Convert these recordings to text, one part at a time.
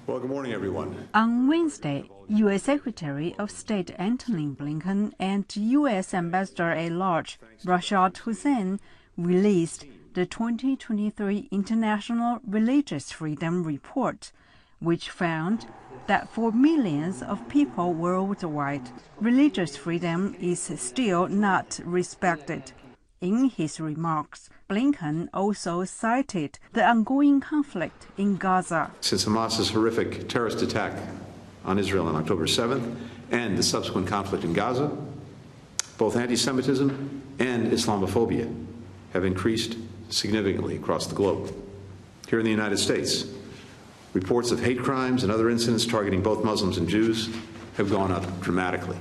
Well, good morning, everyone. On Wednesday, U.S. Secretary of State Antony Blinken and U.S. Ambassador-at-Large Rashad Hussain released the 2023 International Religious Freedom Report, which found that for millions of people worldwide, religious freedom is still not respected. In his remarks, Blinken also cited the ongoing conflict in Gaza. Since Hamas's horrific terrorist attack on Israel on October 7th and the subsequent conflict in Gaza, both anti-Semitism and Islamophobia have increased significantly across the globe. Here in the United States, reports of hate crimes and other incidents targeting both Muslims and Jews have gone up dramatically.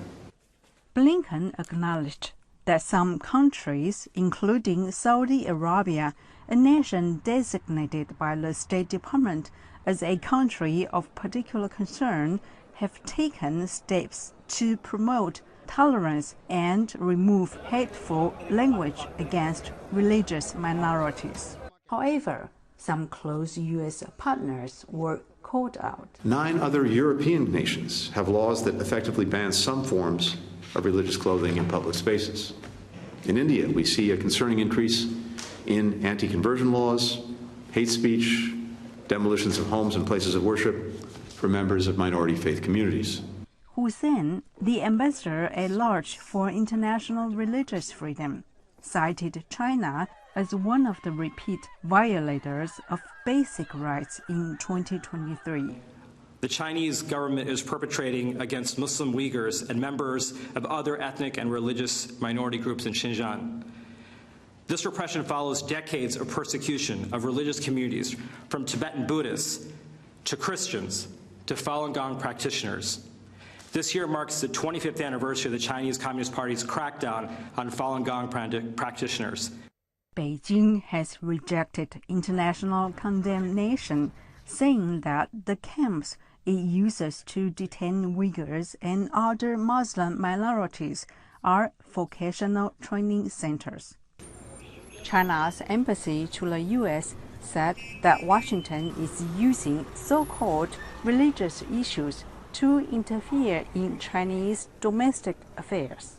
Blinken acknowledged that some countries, including Saudi Arabia, a nation designated by the State Department as a country of particular concern, have taken steps to promote tolerance and remove hateful language against religious minorities. However, some close U.S. partners were called out. 9 other European nations have laws that effectively ban some forms of religious clothing in public spaces. In India, we see a concerning increase in anti-conversion laws, hate speech, demolitions of homes and places of worship for members of minority faith communities. Hussain, the ambassador-at-large for international religious freedom, cited China as one of the repeat violators of basic rights in 2023. The Chinese government is perpetrating against Muslim Uyghurs and members of other ethnic and religious minority groups in Xinjiang. This repression follows decades of persecution of religious communities, from Tibetan Buddhists to Christians to Falun Gong practitioners. This year marks the 25th anniversary of the Chinese Communist Party's crackdown on Falun Gong practitioners. Beijing has rejected international condemnation, saying that the camps it uses to detain Uyghurs and other Muslim minorities are vocational training centers. China's embassy to the U.S. said that Washington is using so-called religious issues to interfere in Chinese domestic affairs.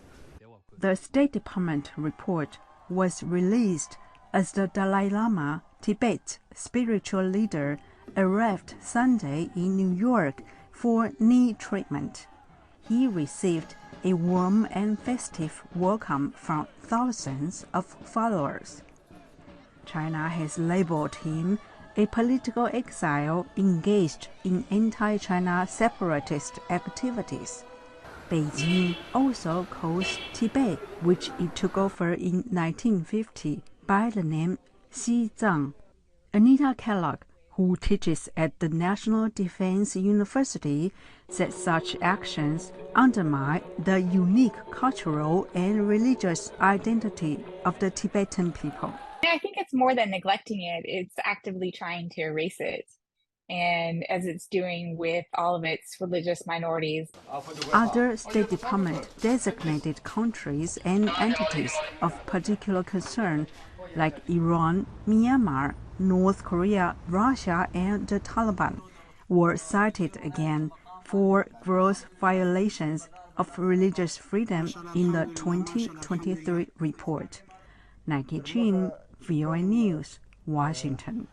The State Department report was released as the Dalai Lama, Tibet's spiritual leader, arrived Sunday in New York for knee treatment. He received a warm and festive welcome from thousands of followers. China has labeled him a political exile engaged in anti-China separatist activities. Beijing also calls Tibet, which it took over in 1950, by the name Xizang. Anita Kellogg, who teaches at the National Defense University, said such actions undermine the unique cultural and religious identity of the Tibetan people. I think it's more than neglecting it. It's actively trying to erase it, and as it's doing with all of its religious minorities. Other State Department designated countries and entities of particular concern, like Iran, Myanmar, North Korea, Russia, and the Taliban, were cited again for gross violations of religious freedom in the 2023 report. Nike Chin, VOANews, Washington.